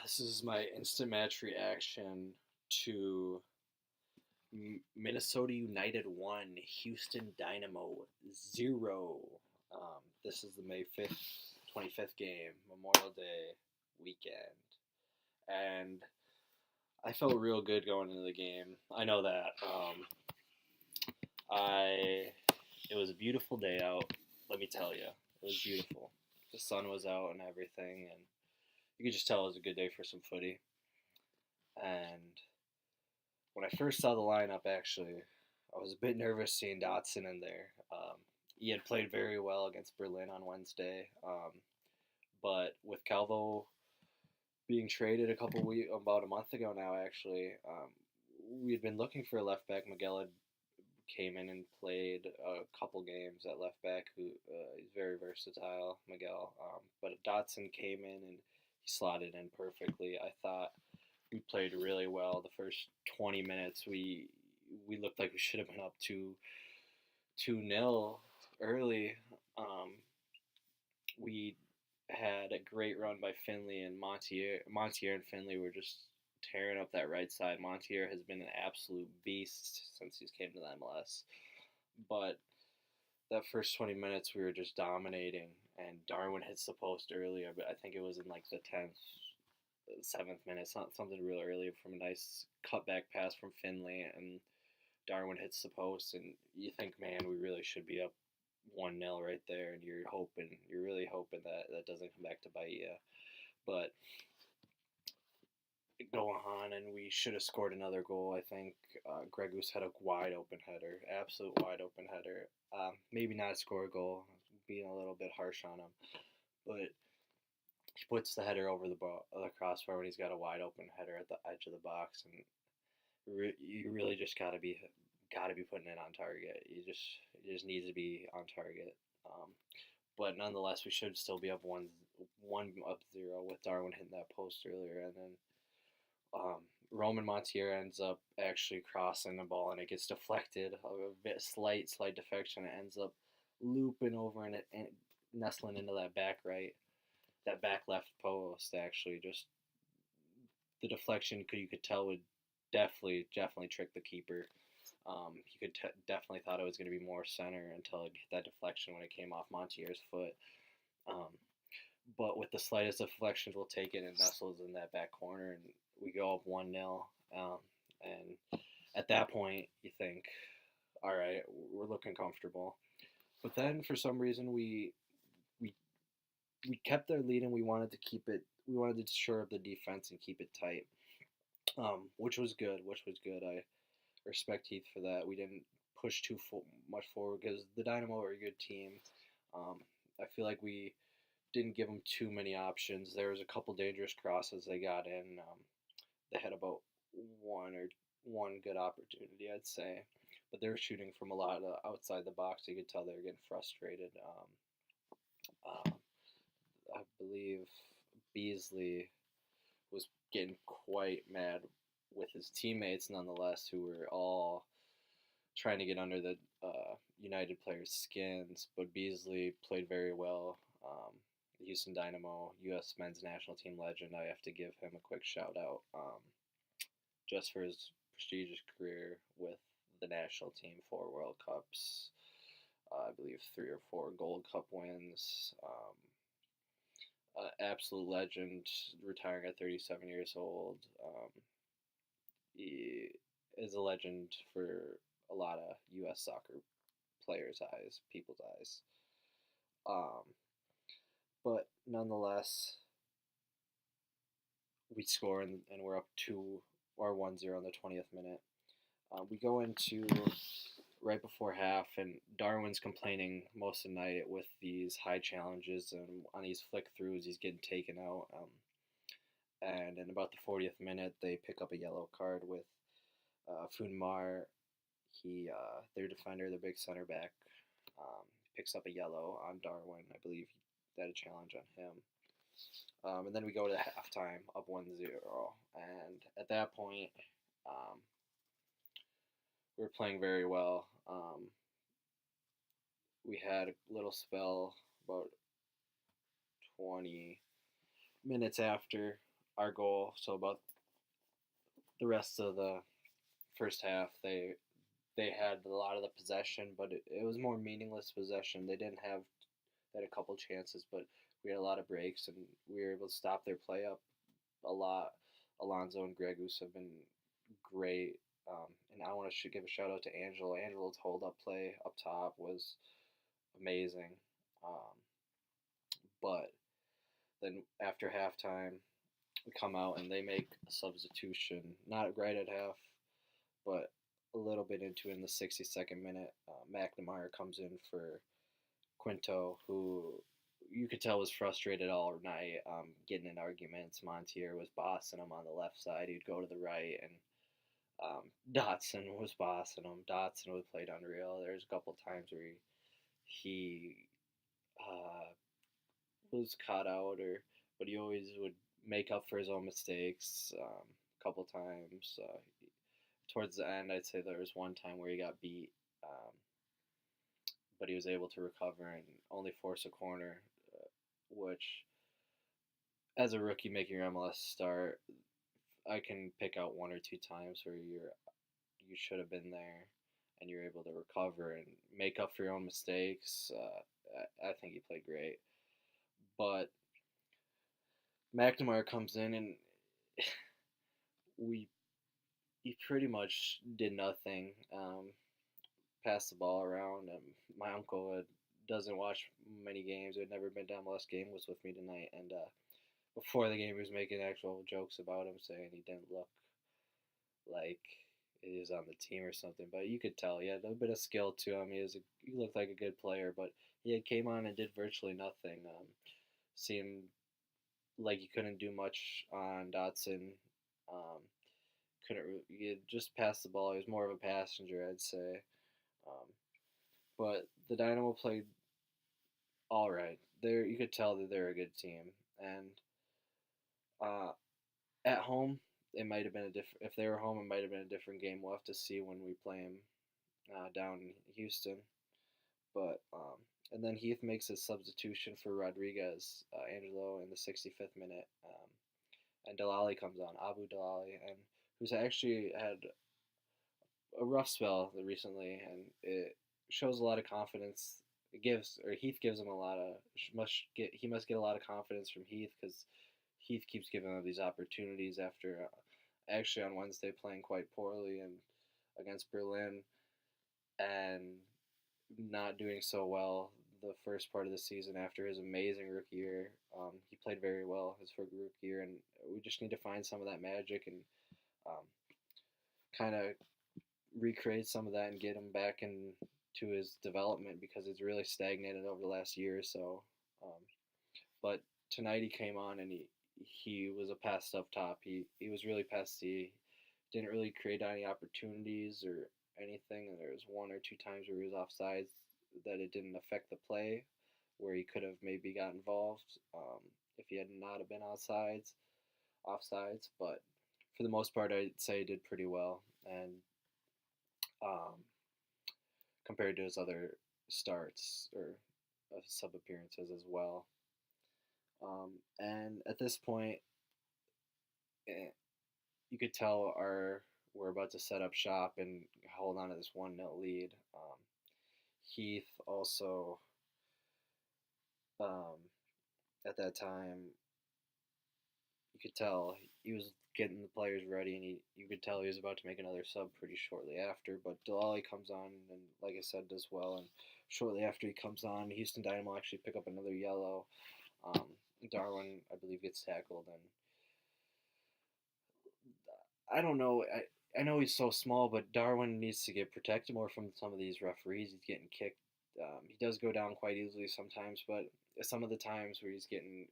This is my instant match reaction to Minnesota United 1, Houston Dynamo 0. This is the May 5th, 25th game, Memorial Day weekend. And I felt real good going into the game. I know that. It was a beautiful day out, let me tell you. It was beautiful. The sun was out and everything, and you could just tell it was a good day for some footy. And when I first saw the lineup, actually, I was a bit nervous seeing Dotson in there. He had played very well against Berlin on Wednesday, but with Calvo being traded about a month ago now, actually, we had been looking for a left back. Miguel had came in and played a couple games at left back. He's very versatile, Miguel. But Dotson came in and he slotted in perfectly. I thought we played really well. The first 20 minutes, we looked like we should have been up 2-0 early. We had a great run by Finley and Montier. Montier and Finley were just tearing up that right side. Montier has been an absolute beast since he's came to the MLS. But that first 20 minutes, we were just dominating, and Darwin hits the post earlier, but I think it was in like the 10th, 7th minute, something real early from a nice cutback pass from Finley, and Darwin hits the post, and you think, man, we really should be up 1-0 right there, and you're really hoping that doesn't come back to bite you. But go on, and we should have scored another goal. I think Gregus had a wide open header, absolute wide open header. Maybe not score a goal, being a little bit harsh on him, but he puts the header over the crossbar when he's got a wide open header at the edge of the box, and you really just gotta be putting it on target. It just needs to be on target. But nonetheless, we should still be up 1-0 with Darwin hitting that post earlier, and then Roman Montier ends up actually crossing the ball, and it gets deflected. A bit slight deflection. It ends up looping over and nestling into that back left post. Actually, just the deflection you could tell would definitely trick the keeper. He could definitely thought it was going to be more center until it hit that deflection when it came off Montier's foot. But with the slightest deflections, we'll take it, and nestles in that back corner, and we go up 1-0. And at that point, you think, all right, we're looking comfortable. But then, for some reason, we kept their lead, and we wanted to keep it. We wanted to shore up the defense and keep it tight, which was good. I respect Heath for that. We didn't push too much forward because the Dynamo are a good team. I feel like we didn't give them too many options. There was a couple dangerous crosses they got in. They had about one good opportunity, I'd say, but they were shooting from a lot of outside the box. You could tell they were getting frustrated. I believe Beasley was getting quite mad with his teammates, nonetheless, who were all trying to get under the United players' skins. But Beasley played very well. The Houston Dynamo, U.S. men's national team legend. I have to give him a quick shout out, just for his prestigious career with the national team, 4 World Cups, I believe 3 or 4 Gold Cup wins. Absolute legend, retiring at 37 years old. He is a legend for a lot of U.S. soccer players' eyes, people's eyes. But nonetheless, we score, and we're up 1-0 in the 20th minute. We go into right before half, and Darwin's complaining most of the night with these high challenges, and on these flick throughs, he's getting taken out. And in about the 40th minute, they pick up a yellow card with Funmar. Their defender, their big center back, picks up a yellow on Darwin. I believe they had a challenge on him. And then we go to halftime, up 1-0. And at that point, we were playing very well. We had a little spell about 20 minutes after our goal. So about the rest of the first half, they had a lot of the possession, but it was more meaningless possession. They didn't have they had a couple chances, but we had a lot of breaks, and we were able to stop their play up a lot. Alonso and Gregus have been great. And I want to give a shout out to Angelo. Angelo's hold up play up top was amazing. Um, but then after halftime, we come out and they make a substitution, not right at half, but a little bit into in the 62nd minute. McNamara comes in for Quinto, who you could tell was frustrated all night, getting in arguments. Montier was bossing him on the left side. He'd go to the right, and Dotson was bossing him. Dotson was played unreal. There's a couple times where he was caught out, but he always would make up for his own mistakes. A couple times towards the end, I'd say there was one time where he got beat, but he was able to recover and only force a corner, which, as a rookie making your MLS start, I can pick out one or two times where you should have been there and you're able to recover and make up for your own mistakes. I think he played great, but McNamara comes in and we he pretty much did nothing. Passed the ball around. My uncle doesn't watch many games. Had never been to MLS game. Was with me tonight, and before the game, he was making actual jokes about him, saying he didn't look like he was on the team or something. But you could tell he had a bit of skill to him. He looked like a good player, but he came on and did virtually nothing. Seemed like he couldn't do much on Dotson. Um, couldn't he just pass the ball. He was more of a passenger, I'd say. Um, but the Dynamo played all right. You could tell that they're a good team, and uh, at home it might have been a different. If they were home, it might have been a different game. We'll have to see when we play them down in Houston. But and then Heath makes a substitution for Rodriguez, Angelo in the 65th minute, and Delali comes on, Abu Delali, and who's actually had a rough spell recently, and it shows a lot of confidence. Heath gives him a lot of he must get a lot of confidence from Heath, because Heath keeps giving him these opportunities after actually on Wednesday playing quite poorly and against Berlin and not doing so well the first part of the season after his amazing rookie year. He played very well his first rookie year, and we just need to find some of that magic and kind of recreate some of that and get him back into his development, because it's really stagnated over the last year or so. But tonight he came on and he was a pest up top. He was really pesty. Didn't really create any opportunities or anything. And there was one or two times where he was offsides that it didn't affect the play, where he could have maybe got involved if he had not have been offsides. But for the most part, I'd say he did pretty well. And compared to his other starts or sub appearances as well. And at this point, you could tell we're about to set up shop and hold on to this 1-0 lead. Heath also, at that time, you could tell he was getting the players ready, and you could tell he was about to make another sub pretty shortly after. But Delali comes on, and like I said, does well. And shortly after he comes on, Houston Dynamo actually pick up another yellow. Darwin, I believe, gets tackled, and I don't know. I know he's so small, but Darwin needs to get protected more from some of these referees. He's getting kicked. He does go down quite easily sometimes, but some of the times where he's getting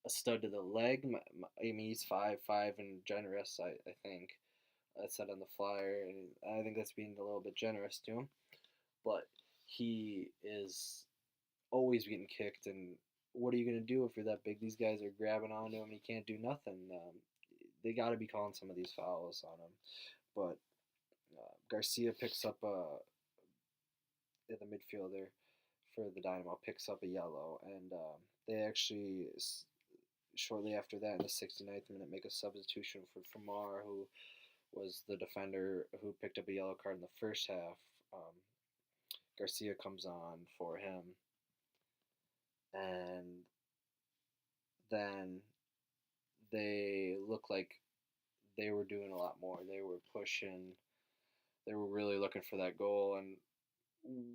a stud to the leg, I mean, he's 5'5" and generous, I think. That's said on the flyer, and I think that's being a little bit generous to him. But he is always getting kicked, and what are you going to do if you're that big? These guys are grabbing onto him. He can't do nothing. They got to be calling some of these fouls on him. But Garcia picks up the midfielder for the Dynamo, picks up a yellow, and they actually shortly after that, in the 69th minute, make a substitution for Famar, who was the defender who picked up a yellow card in the first half. Garcia comes on for him, and then they look like they were doing a lot more. They were pushing. They were really looking for that goal, and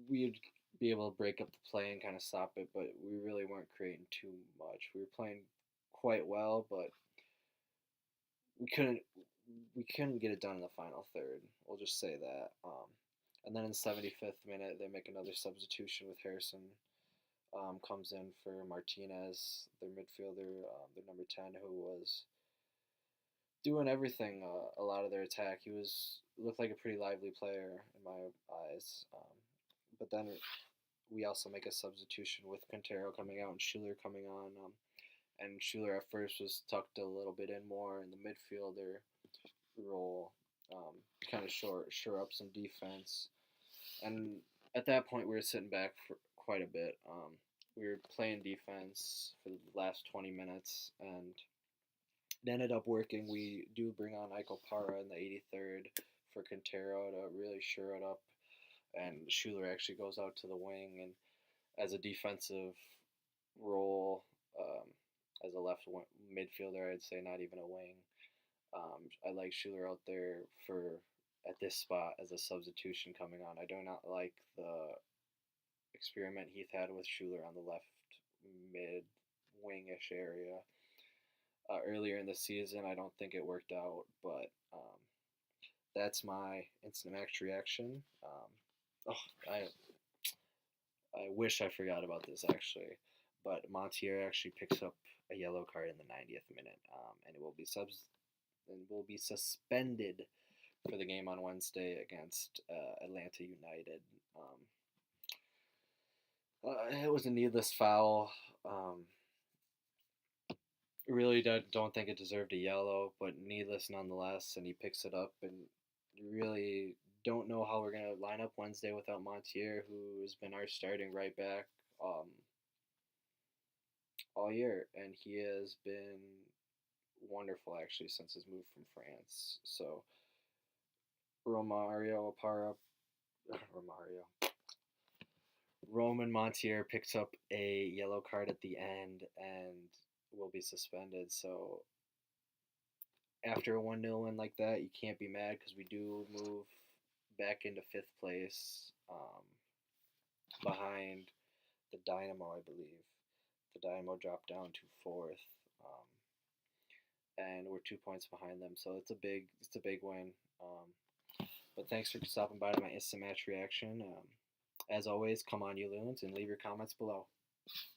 we'd be able to break up the play and kind of stop it, but we really weren't creating too much. We were playing quite well, but we couldn't get it done in the final third. We'll just say that. And then in the 75th minute, they make another substitution with Harrison. Comes in for Martinez, their midfielder, their number 10, who was doing everything, a lot of their attack. He looked like a pretty lively player in my eyes. But then we also make a substitution with Quintero coming out and Schuler coming on. And Schuler at first was tucked a little bit in more in the midfielder role, kind of shore up some defense. And at that point, we were sitting back for quite a bit. We were playing defense for the last 20 minutes, and it ended up working. We do bring on Iko Para in the 83rd for Quintero to really shore it up, and Schuler actually goes out to the wing and as a defensive role, as a left midfielder, I'd say, not even a wing. I like Schuler out there at this spot as a substitution coming on. I do not like the experiment Heath had with Schuler on the left mid wingish area. Earlier in the season, I don't think it worked out, but that's my instant match reaction. I wish I forgot about this actually, but Montier actually picks up a yellow card in the 90th minute, and it will be suspended for the game on Wednesday against Atlanta United. It was a needless foul. Really don't think it deserved a yellow, but needless nonetheless, and he picks it up, and really don't know how we're going to line up Wednesday without Montier, who has been our starting right back all year, and he has been wonderful actually since his move from France. So Roman Montier picks up a yellow card at the end and will be suspended. So after a 1-0 win like that, you can't be mad because we do move back into 5th place, behind the Dynamo, I believe. The Dynamo dropped down to 4th, and we're 2 points behind them. So it's a big win. But thanks for stopping by to my instant match reaction. As always, come on, you loons, and leave your comments below.